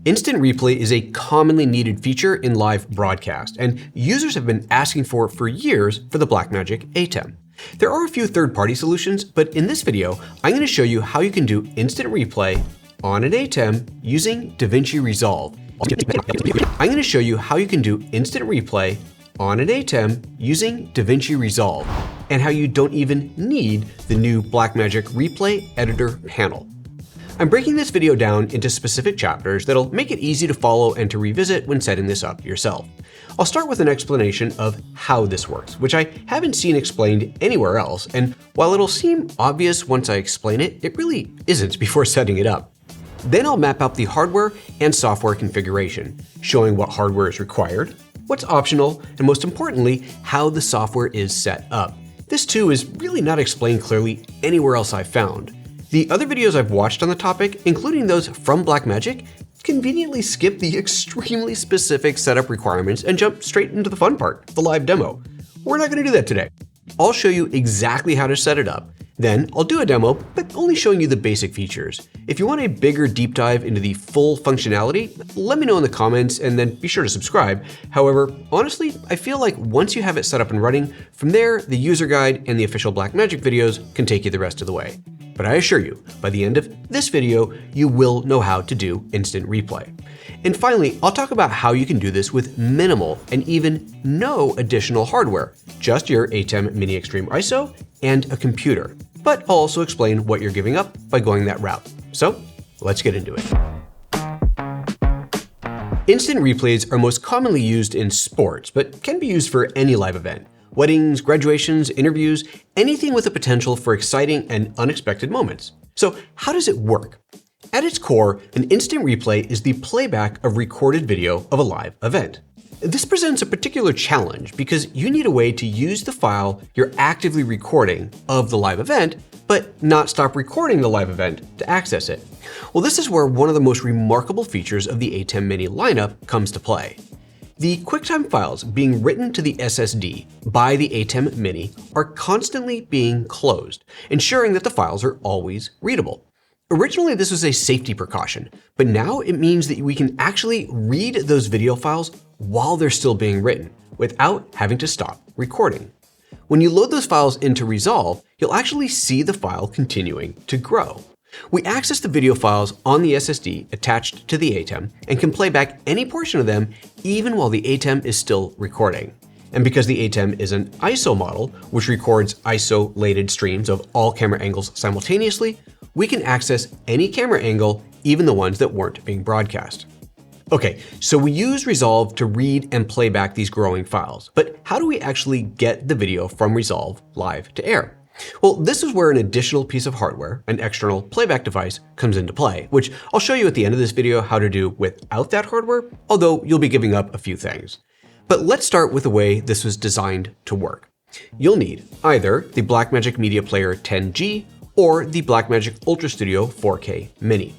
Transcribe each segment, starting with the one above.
Instant replay is a commonly needed feature in live broadcast, and users have been asking for it for years for the Blackmagic ATEM. There are a few third-party solutions, but in this video, I'm going to show you how you can do instant replay on an ATEM using DaVinci Resolve. I'm going to show you how you can do instant replay on an ATEM using DaVinci Resolve, and how you don't even need the new Blackmagic Replay Editor panel. I'm breaking this video down into specific chapters that'll make it easy to follow and to revisit when setting this up yourself. I'll start with an explanation of how this works, which I haven't seen explained anywhere else, and while it'll seem obvious once I explain it, it really isn't before setting it up. Then I'll map out the hardware and software configuration, showing what hardware is required, what's optional, and most importantly, how the software is set up. This too is really not explained clearly anywhere else I've found. The other videos I've watched on the topic, including those from Blackmagic, conveniently skip the extremely specific setup requirements and jump straight into the fun part, the live demo. We're not going to do that today. I'll show you exactly how to set it up. Then I'll do a demo, but only showing you the basic features. If you want a bigger deep dive into the full functionality, let me know in the comments and then be sure to subscribe. However, honestly, I feel like once you have it set up and running, from there, the user guide and the official Blackmagic videos can take you the rest of the way. But I assure you, by the end of this video, you will know how to do instant replay. And finally, I'll talk about how you can do this with minimal and even no additional hardware, just your ATEM Mini Extreme ISO and a computer. But I'll also explain what you're giving up by going that route. So let's get into it. Instant replays are most commonly used in sports, but can be used for any live event. Weddings, graduations, interviews, anything with the potential for exciting and unexpected moments. So how does it work? At its core, an instant replay is the playback of recorded video of a live event. This presents a particular challenge because you need a way to use the file you're actively recording of the live event, but not stop recording the live event to access it. Well, this is where one of the most remarkable features of the ATEM Mini lineup comes to play. The QuickTime files being written to the SSD by the ATEM Mini are constantly being closed, ensuring that the files are always readable. Originally, this was a safety precaution, but now it means that we can actually read those video files while they're still being written, without having to stop recording. When you load those files into Resolve, you'll actually see the file continuing to grow. We access the video files on the SSD attached to the ATEM and can play back any portion of them even while the ATEM is still recording. And because the ATEM is an ISO model, which records isolated streams of all camera angles simultaneously, we can access any camera angle, even the ones that weren't being broadcast. Okay, so we use Resolve to read and play back these growing files, but how do we actually get the video from Resolve live to air? Well, this is where an additional piece of hardware, an external playback device, comes into play, which I'll show you at the end of this video how to do without that hardware, although you'll be giving up a few things. But let's start with the way this was designed to work. You'll need either the Blackmagic Media Player 10G or the Blackmagic UltraStudio 4K Mini.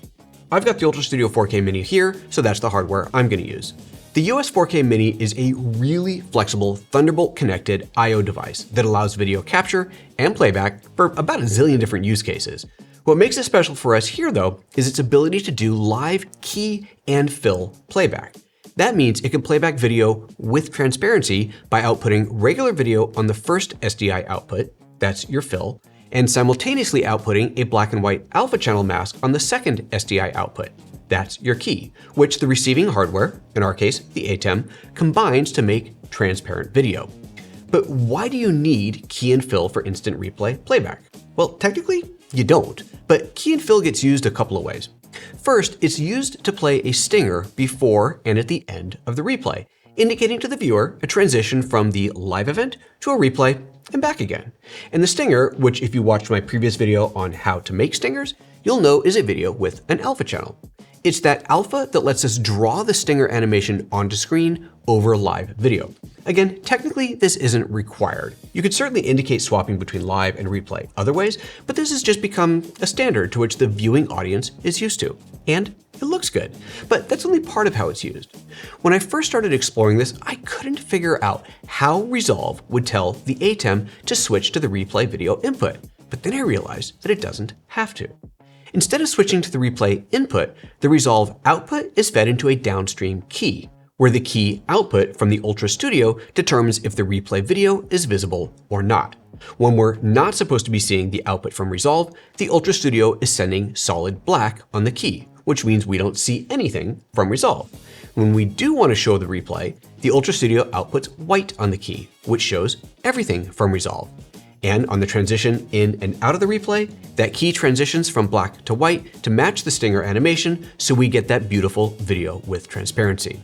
I've got the UltraStudio 4K Mini here, so that's the hardware I'm going to use. The US 4K Mini is a really flexible Thunderbolt connected I/O device that allows video capture and playback for about a zillion different use cases. What makes it special for us here though is its ability to do live key and fill playback. That means it can play back video with transparency by outputting regular video on the first SDI output, that's your fill, and simultaneously outputting a black and white alpha channel mask on the second SDI output. That's your key, which the receiving hardware, in our case, the ATEM, combines to make transparent video. But why do you need key and fill for instant replay playback? Well, technically, you don't, but key and fill gets used a couple of ways. First, it's used to play a stinger before and at the end of the replay, indicating to the viewer a transition from the live event to a replay and back again. And the stinger, which if you watched my previous video on how to make stingers, you'll know is a video with an alpha channel. It's that alpha that lets us draw the stinger animation onto screen over live video. Again, technically this isn't required. You could certainly indicate swapping between live and replay other ways, but this has just become a standard to which the viewing audience is used to. And it looks good, but that's only part of how it's used. When I first started exploring this, I couldn't figure out how Resolve would tell the ATEM to switch to the replay video input, but then I realized that it doesn't have to. Instead of switching to the replay input, the Resolve output is fed into a downstream key, where the key output from the UltraStudio determines if the replay video is visible or not. When we're not supposed to be seeing the output from Resolve, the UltraStudio is sending solid black on the key, which means we don't see anything from Resolve. When we do want to show the replay, the UltraStudio outputs white on the key, which shows everything from Resolve. And on the transition in and out of the replay, that key transitions from black to white to match the stinger animation, so we get that beautiful video with transparency.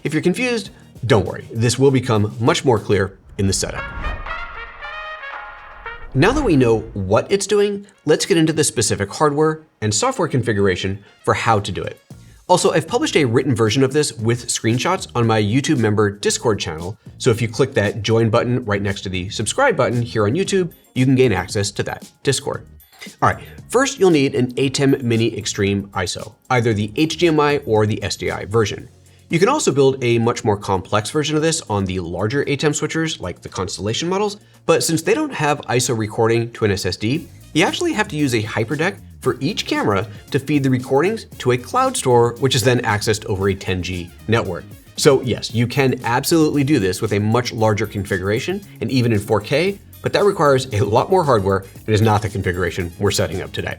If you're confused, don't worry, this will become much more clear in the setup. Now that we know what it's doing, let's get into the specific hardware and software configuration for how to do it. Also, I've published a written version of this with screenshots on my YouTube member Discord channel, so if you click that join button right next to the subscribe button here on YouTube, you can gain access to that Discord. All right, first you'll need an ATEM Mini Extreme ISO, either the HDMI or the SDI version. You can also build a much more complex version of this on the larger ATEM switchers like the Constellation models, but since they don't have ISO recording to an SSD, you actually have to use a hyperdeck for each camera to feed the recordings to a cloud store, which is then accessed over a 10G network. So yes, you can absolutely do this with a much larger configuration and even in 4K, but that requires a lot more hardware and is not the configuration we're setting up today.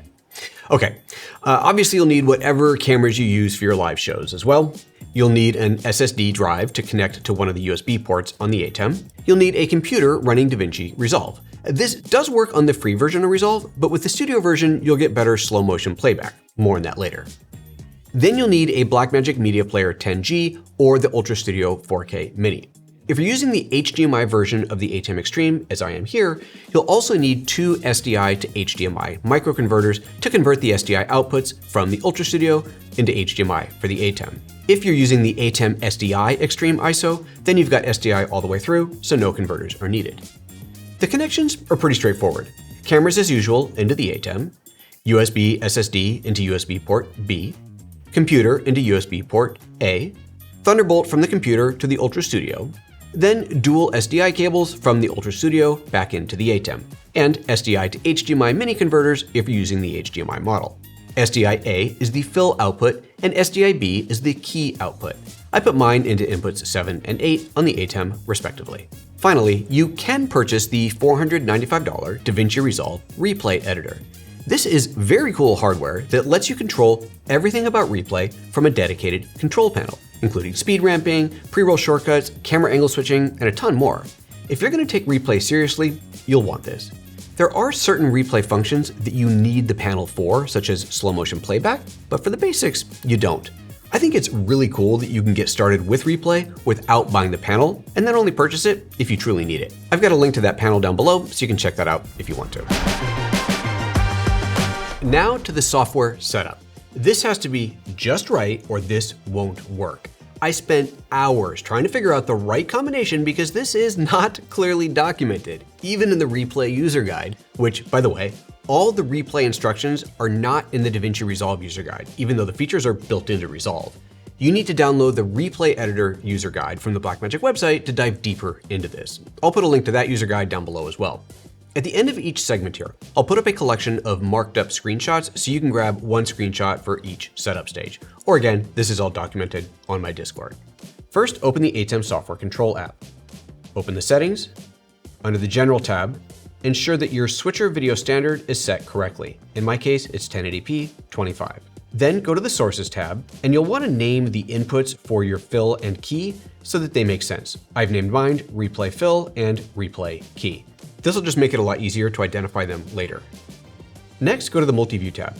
Okay, obviously you'll need whatever cameras you use for your live shows as well. You'll need an SSD drive to connect to one of the USB ports on the ATEM. You'll need a computer running DaVinci Resolve. This does work on the free version of Resolve, but with the studio version, you'll get better slow motion playback. More on that later. Then you'll need a Blackmagic Media Player 10G or the UltraStudio 4K Mini. If you're using the HDMI version of the ATEM Extreme, as I am here, you'll also need two SDI to HDMI microconverters to convert the SDI outputs from the UltraStudio into HDMI for the ATEM. If you're using the ATEM SDI Extreme ISO, then you've got SDI all the way through, so no converters are needed. The connections are pretty straightforward. Cameras as usual into the ATEM, USB SSD into USB port B, computer into USB port A, Thunderbolt from the computer to the UltraStudio, then dual SDI cables from the UltraStudio back into the ATEM, and SDI to HDMI mini converters if you're using the HDMI model. SDI A is the fill output, and SDI B is the key output. I put mine into inputs 7 and 8 on the ATEM respectively. Finally, you can purchase the $495 DaVinci Resolve Replay Editor. This is very cool hardware that lets you control everything about replay from a dedicated control panel, including speed ramping, pre-roll shortcuts, camera angle switching, and a ton more. If you're going to take replay seriously, you'll want this. There are certain replay functions that you need the panel for, such as slow motion playback, but for the basics, you don't. I think it's really cool that you can get started with replay without buying the panel, and then only purchase it if you truly need it. I've got a link to that panel down below, so you can check that out if you want to. Now to the software setup. This has to be just right or this won't work. I spent hours trying to figure out the right combination because this is not clearly documented, even in the replay user guide, which, by the way, all the replay instructions are not in the DaVinci Resolve user guide, even though the features are built into Resolve. You need to download the Replay Editor user guide from the Blackmagic website to dive deeper into this. I'll put a link to that user guide down below as well. At the end of each segment here, I'll put up a collection of marked up screenshots so you can grab one screenshot for each setup stage. Or again, this is all documented on my Discord. First, open the ATEM Software Control app. Open the settings. Under the General tab, ensure that your switcher video standard is set correctly. In my case, it's 1080p 25. Then go to the Sources tab, and you'll want to name the inputs for your fill and key so that they make sense. I've named mine Replay Fill and Replay Key. This will just make it a lot easier to identify them later. Next, go to the Multi-View tab.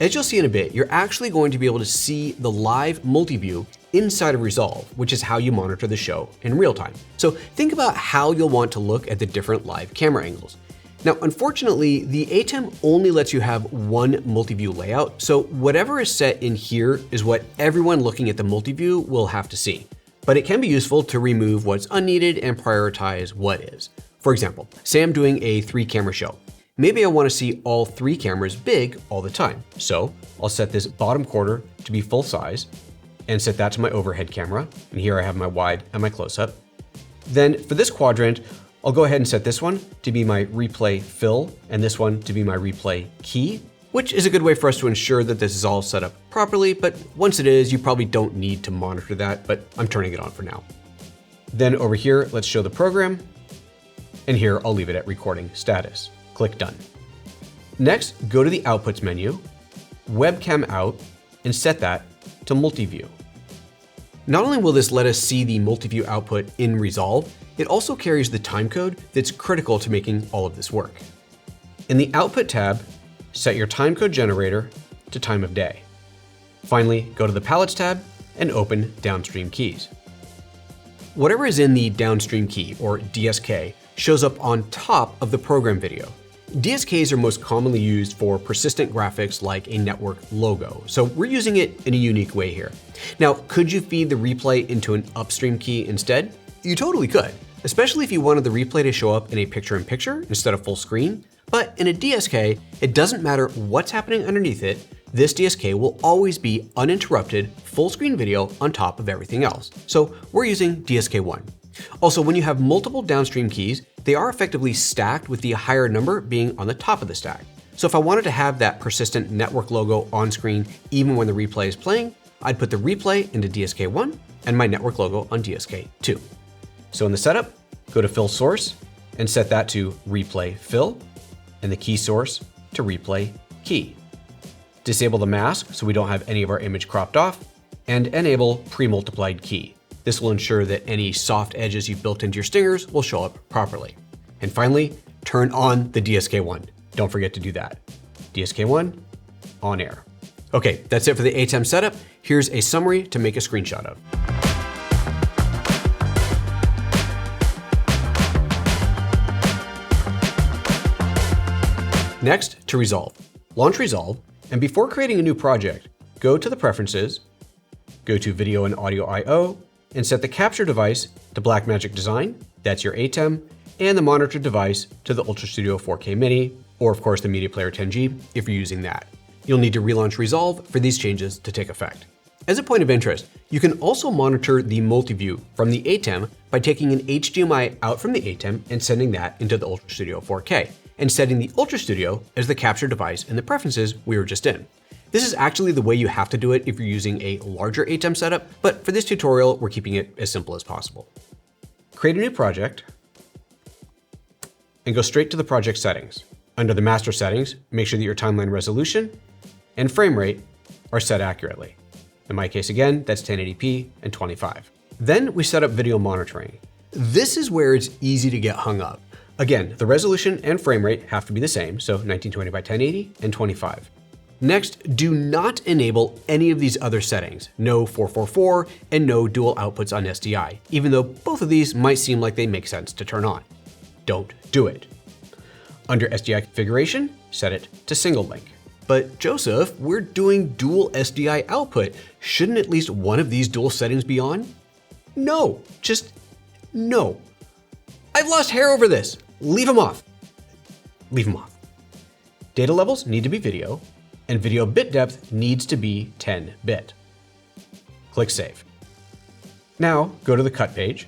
As you'll see in a bit, you're actually going to be able to see the live multi-view inside of Resolve, which is how you monitor the show in real time. So think about how you'll want to look at the different live camera angles. Now, unfortunately, the ATEM only lets you have one multi-view layout, so whatever is set in here is what everyone looking at the multi-view will have to see. But it can be useful to remove what's unneeded and prioritize what is. For example, say I'm doing a 3-camera show. Maybe I want to see all 3 cameras big all the time. So I'll set this bottom corner to be full size and set that to my overhead camera. And here I have my wide and my close-up. Then for this quadrant, I'll go ahead and set this one to be my replay fill and this one to be my replay key, which is a good way for us to ensure that this is all set up properly, but once it is, you probably don't need to monitor that, but I'm turning it on for now. Then over here, let's show the program, and here I'll leave it at recording status. Click Done. Next, go to the Outputs menu, Webcam Out, and set that to Multi-View. Not only will this let us see the multi-view output in Resolve, it also carries the timecode that's critical to making all of this work. In the Output tab, set your timecode generator to time of day. Finally, go to the Palettes tab and open Downstream Keys. Whatever is in the downstream key, or DSK, shows up on top of the program video. DSKs are most commonly used for persistent graphics like a network logo, so we're using it in a unique way here. Now, could you feed the replay into an upstream key instead? You totally could, especially if you wanted the replay to show up in a picture-in-picture instead of full screen. But in a DSK, it doesn't matter what's happening underneath it, this DSK will always be uninterrupted full screen video on top of everything else. So we're using DSK1. Also, when you have multiple downstream keys, they are effectively stacked with the higher number being on the top of the stack. So if I wanted to have that persistent network logo on screen even when the replay is playing, I'd put the replay into DSK1 and my network logo on DSK2. So in the setup, go to Fill Source and set that to Replay Fill and the key source to Replay Key. Disable the mask so we don't have any of our image cropped off, and enable Pre-Multiplied Key. This will ensure that any soft edges you've built into your stingers will show up properly. And finally, turn on the DSK1. Don't forget to do that. DSK1 on air. Okay, that's it for the ATEM setup. Here's a summary to make a screenshot of. Next, to Resolve. Launch Resolve, and before creating a new project, go to the Preferences, go to Video and Audio I/O, and set the capture device to Blackmagic Design, that's your ATEM, and the monitor device to the UltraStudio 4K Mini, or of course the Media Player 10G if you're using that. You'll need to relaunch Resolve for these changes to take effect. As a point of interest, you can also monitor the multi-view from the ATEM by taking an HDMI out from the ATEM and sending that into the UltraStudio 4K, and setting the UltraStudio as the capture device in the preferences we were just in. This is actually the way you have to do it if you're using a larger ATEM setup, but for this tutorial, we're keeping it as simple as possible. Create a new project and go straight to the project settings. Under the master settings, make sure that your timeline resolution and frame rate are set accurately. In my case, again, that's 1080p and 25. Then we set up video monitoring. This is where it's easy to get hung up. Again, the resolution and frame rate have to be the same, so 1920 by 1080 and 25. Next, do not enable any of these other settings, no 444 and no dual outputs on SDI, even though both of these might seem like they make sense to turn on. Don't do it. Under SDI configuration, set it to single link. But Joseph, we're doing dual SDI output. Shouldn't at least one of these dual settings be on? No, just no. I've lost hair over this. Leave them off. Leave them off. Data levels need to be video, and video bit depth needs to be 10-bit. Click Save. Now go to the Cut page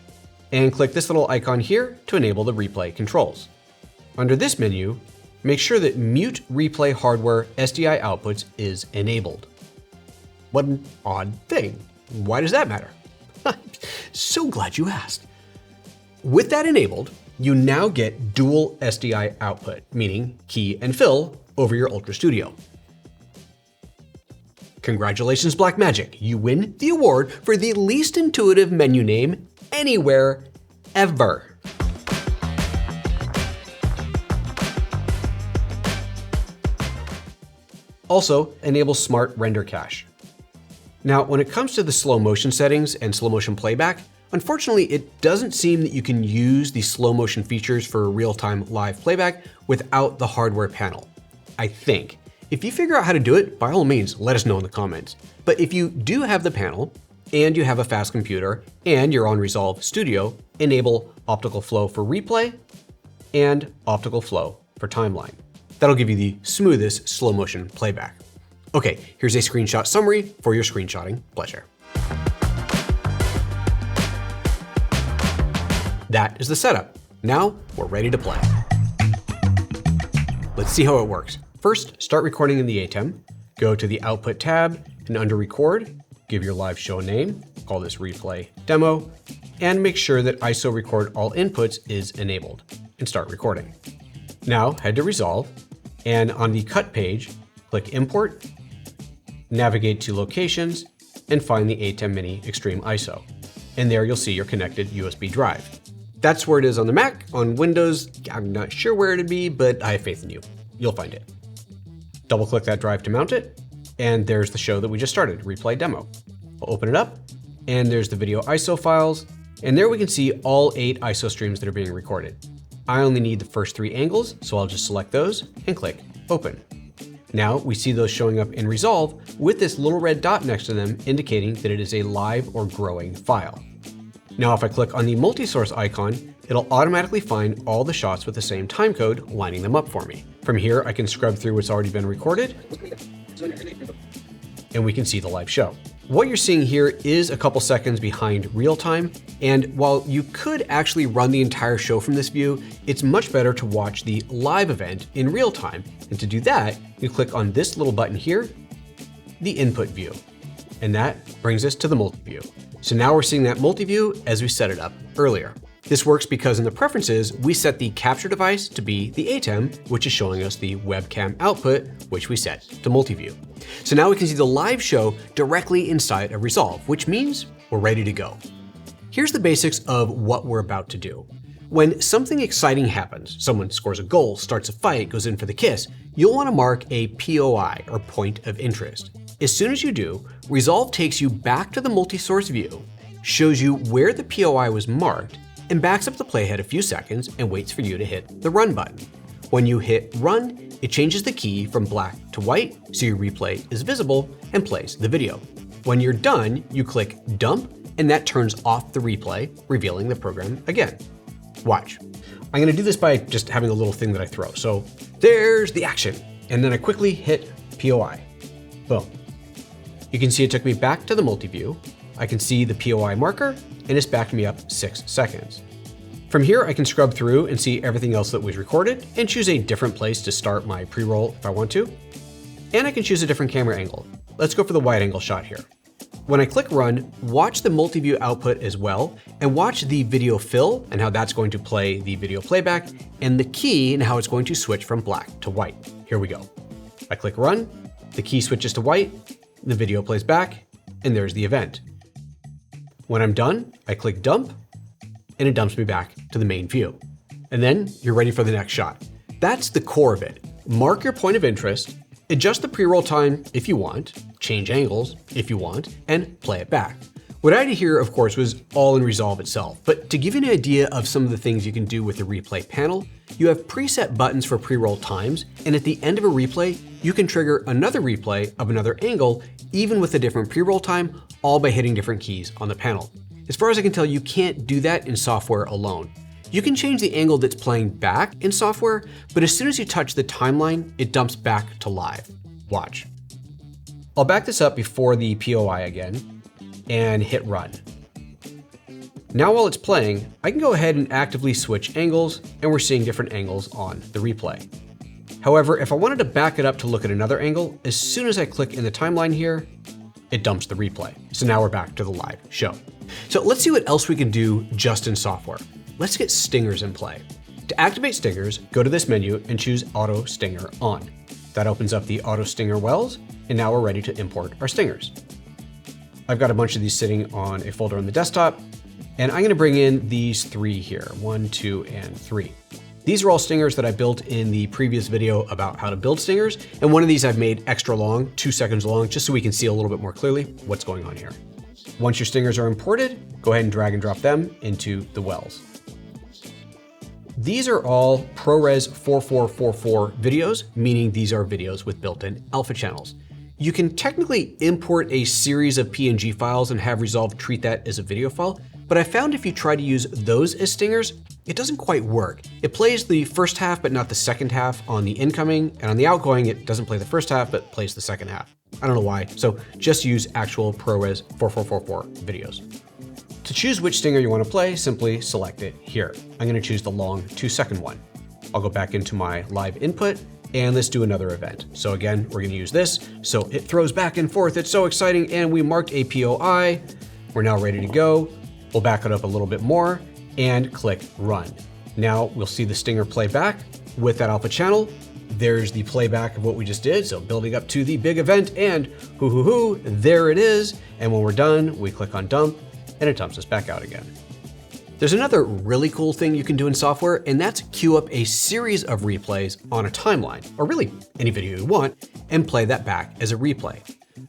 and click this little icon here to enable the replay controls. Under this menu, make sure that Mute Replay Hardware SDI Outputs is enabled. What an odd thing. Why does that matter? So glad you asked. With that enabled, you now get dual SDI output, meaning key and fill over your UltraStudio. Congratulations, Blackmagic. You win the award for the least intuitive menu name anywhere ever. Also, enable Smart Render Cache. Now, when it comes to the slow motion settings and slow motion playback, unfortunately, it doesn't seem that you can use the slow motion features for real-time live playback without the hardware panel, I think. If you figure out how to do it, by all means, let us know in the comments. But if you do have the panel, and you have a fast computer, and you're on Resolve Studio, enable optical flow for replay and optical flow for timeline. That'll give you the smoothest slow motion playback. Okay, here's a screenshot summary for your screenshotting pleasure. That is the setup. Now we're ready to play. Let's see how it works. First, start recording in the ATEM. Go to the Output tab, and under Record, give your live show a name, call this Replay Demo, and make sure that ISO Record All Inputs is enabled, and start recording. Now head to Resolve, and on the Cut page, click Import, navigate to Locations, and find the ATEM Mini Extreme ISO. And there you'll see your connected USB drive. That's where it is on the Mac. On Windows, I'm not sure where it'd be, but I have faith in you. You'll find it. Double-click that drive to mount it, and there's the show that we just started, Replay Demo. We'll open it up, and there's the video ISO files, and there we can see all 8 ISO streams that are being recorded. I only need the first 3 angles, so I'll just select those and click Open. Now we see those showing up in Resolve with this little red dot next to them indicating that it is a live or growing file. Now if I click on the multi-source icon, it'll automatically find all the shots with the same timecode, lining them up for me. From here, I can scrub through what's already been recorded, and we can see the live show. What you're seeing here is a couple seconds behind real time, and while you could actually run the entire show from this view, it's much better to watch the live event in real time. And to do that, you click on this little button here, the input view, and that brings us to the multi-view. So now we're seeing that multi-view as we set it up earlier. This works because in the preferences, we set the capture device to be the ATEM, which is showing us the webcam output, which we set to multi-view. So now we can see the live show directly inside of Resolve, which means we're ready to go. Here's the basics of what we're about to do. When something exciting happens, someone scores a goal, starts a fight, goes in for the kiss, you'll want to mark a POI, or point of interest. As soon as you do, Resolve takes you back to the multi-source view, shows you where the POI was marked, and backs up the playhead a few seconds and waits for you to hit the run button. When you hit run, it changes the key from black to white so your replay is visible and plays the video. When you're done, you click dump and that turns off the replay, revealing the program again. Watch. I'm gonna do this by just having a little thing that I throw. So there's the action. And then I quickly hit POI. Boom. You can see it took me back to the multi-view. I can see the POI marker and it's backed me up 6 seconds. From here, I can scrub through and see everything else that was recorded and choose a different place to start my pre-roll if I want to. And I can choose a different camera angle. Let's go for the wide angle shot here. When I click run, watch the multi-view output as well, and watch the video fill and how that's going to play the video playback, and the key and how it's going to switch from black to white. Here we go. I click run, the key switches to white, the video plays back, and there's the event. When I'm done, I click dump, and it dumps me back to the main view. And then you're ready for the next shot. That's the core of it. Mark your point of interest, adjust the pre-roll time if you want, change angles if you want, and play it back. What I did here, of course, was all in Resolve itself, but to give you an idea of some of the things you can do with the replay panel, you have preset buttons for pre-roll times, and at the end of a replay, you can trigger another replay of another angle, even with a different pre-roll time, all by hitting different keys on the panel. As far as I can tell, you can't do that in software alone. You can change the angle that's playing back in software, but as soon as you touch the timeline, it dumps back to live. Watch. I'll back this up before the POI again and hit run. Now while it's playing, I can go ahead and actively switch angles, and we're seeing different angles on the replay. However, if I wanted to back it up to look at another angle, as soon as I click in the timeline here, it dumps the replay. So now we're back to the live show. So let's see what else we can do just in software. Let's get stingers in play. To activate stingers, go to this menu and choose Auto Stinger On. That opens up the Auto Stinger wells, and now we're ready to import our stingers. I've got a bunch of these sitting on a folder on the desktop, and I'm gonna bring in these 3 here, 1, 2, and 3. These are all stingers that I built in the previous video about how to build stingers, and one of these I've made extra long, 2 seconds long, just so we can see a little bit more clearly what's going on here. Once your stingers are imported, go ahead and drag and drop them into the wells. These are all ProRes 4444 videos, meaning these are videos with built-in alpha channels. You can technically import a series of PNG files and have Resolve treat that as a video file, but I found if you try to use those as stingers, it doesn't quite work. It plays the first half, but not the second half on the incoming, and on the outgoing, it doesn't play the first half, but plays the second half. I don't know why, so just use actual ProRes 4444 videos. To choose which stinger you want to play, simply select it here. I'm going to choose the long 2-second one. I'll go back into my live input, and let's do another event. So again, we're gonna use this. So it throws back and forth, it's so exciting, and we marked a POI. We're now ready to go. We'll back it up a little bit more and click run. Now we'll see the stinger play back with that alpha channel. There's the playback of what we just did. So building up to the big event, and there it is. And when we're done, we click on dump and it dumps us back out again. There's another really cool thing you can do in software, and that's queue up a series of replays on a timeline, or really any video you want, and play that back as a replay.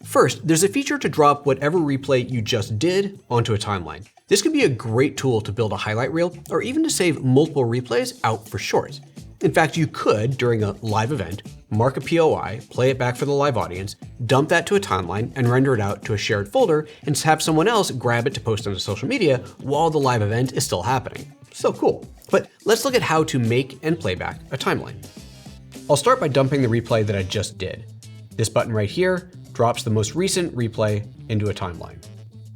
First, there's a feature to drop whatever replay you just did onto a timeline. This can be a great tool to build a highlight reel, or even to save multiple replays out for shorts. In fact, you could, during a live event, mark a POI, play it back for the live audience, dump that to a timeline, and render it out to a shared folder, and have someone else grab it to post onto social media while the live event is still happening. So cool. But let's look at how to make and play back a timeline. I'll start by dumping the replay that I just did. This button right here drops the most recent replay into a timeline.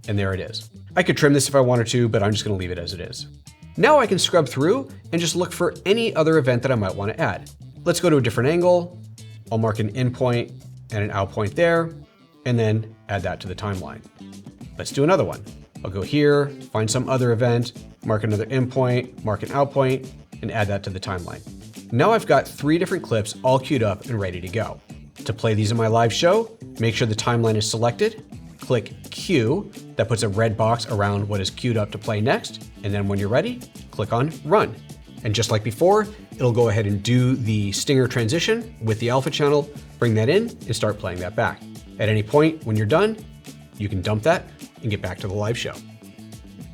And there it is. I could trim this if I wanted to, but I'm just gonna leave it as it is. Now I can scrub through and just look for any other event that I might want to add. Let's go to a different angle. I'll mark an in point and an out point there, and then add that to the timeline. Let's do another one. I'll go here, find some other event, mark another in point, mark an out point, and add that to the timeline. Now I've got 3 different clips all queued up and ready to go. To play these in my live show, make sure the timeline is selected, click queue, that puts a red box around what is queued up to play next, and then when you're ready, click on run. And just like before, it'll go ahead and do the stinger transition with the alpha channel, bring that in, and start playing that back. At any point when you're done, you can dump that and get back to the live show.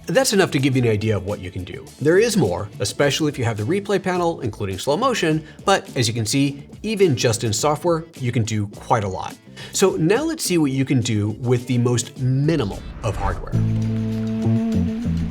That's enough to give you an idea of what you can do. There is more, especially if you have the replay panel, including slow motion, but as you can see, even just in software, you can do quite a lot. So now let's see what you can do with the most minimal of hardware.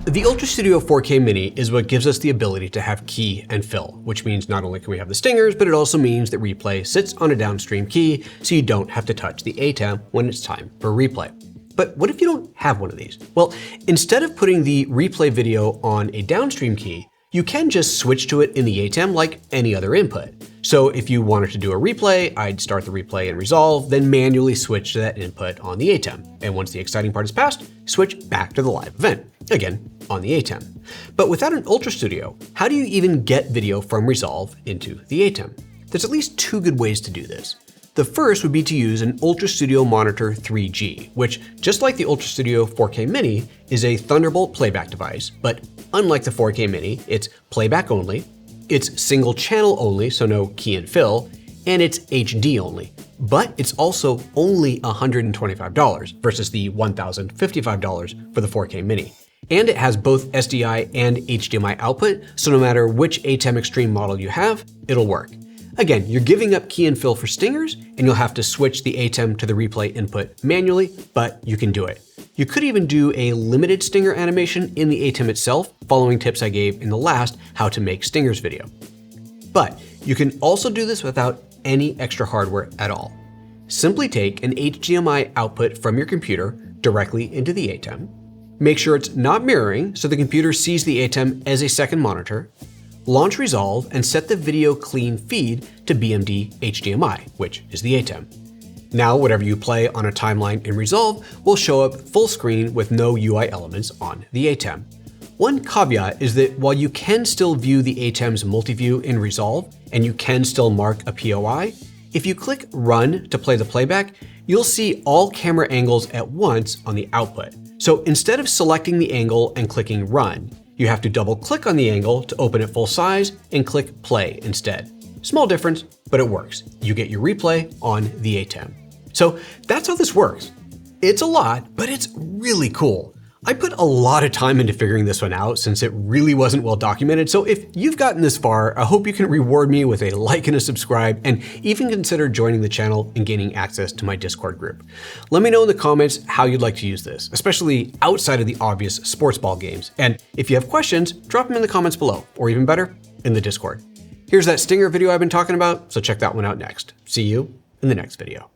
The UltraStudio 4K Mini is what gives us the ability to have key and fill, which means not only can we have the stingers, but it also means that replay sits on a downstream key, so you don't have to touch the ATEM when it's time for replay. But what if you don't have one of these? Well, instead of putting the replay video on a downstream key, you can just switch to it in the ATEM like any other input. So if you wanted to do a replay, I'd start the replay in Resolve, then manually switch to that input on the ATEM. And once the exciting part is passed, switch back to the live event, again on the ATEM. But without an UltraStudio, how do you even get video from Resolve into the ATEM? There's at least 2 good ways to do this. The first would be to use an UltraStudio Monitor 3G, which, just like the UltraStudio 4K Mini, is a Thunderbolt playback device, but unlike the 4K Mini, it's playback only, it's single channel only, so no key and fill, and it's HD only. But it's also only $125 versus the $1,055 for the 4K Mini. And it has both SDI and HDMI output, so no matter which ATEM Extreme model you have, it'll work. Again, you're giving up key and fill for stingers, and you'll have to switch the ATEM to the replay input manually, but you can do it. You could even do a limited stinger animation in the ATEM itself, following tips I gave in the last How to Make Stingers video. But you can also do this without any extra hardware at all. Simply take an HDMI output from your computer directly into the ATEM, make sure it's not mirroring so the computer sees the ATEM as a second monitor, launch Resolve and set the video clean feed to BMD HDMI, which is the ATEM. Now, whatever you play on a timeline in Resolve will show up full screen with no UI elements on the ATEM. One caveat is that while you can still view the ATEM's multi-view in Resolve and you can still mark a POI, if you click Run to play the playback, you'll see all camera angles at once on the output. So instead of selecting the angle and clicking Run, you have to double click on the angle to open it full size and click play instead. Small difference, but it works. You get your replay on the ATEM. So that's how this works. It's a lot, but it's really cool. I put a lot of time into figuring this one out since it really wasn't well documented. So if you've gotten this far, I hope you can reward me with a like and a subscribe, and even consider joining the channel and gaining access to my Discord group. Let me know in the comments how you'd like to use this, especially outside of the obvious sports ball games. And if you have questions, drop them in the comments below, or even better, in the Discord. Here's that stinger video I've been talking about, so check that one out next. See you in the next video.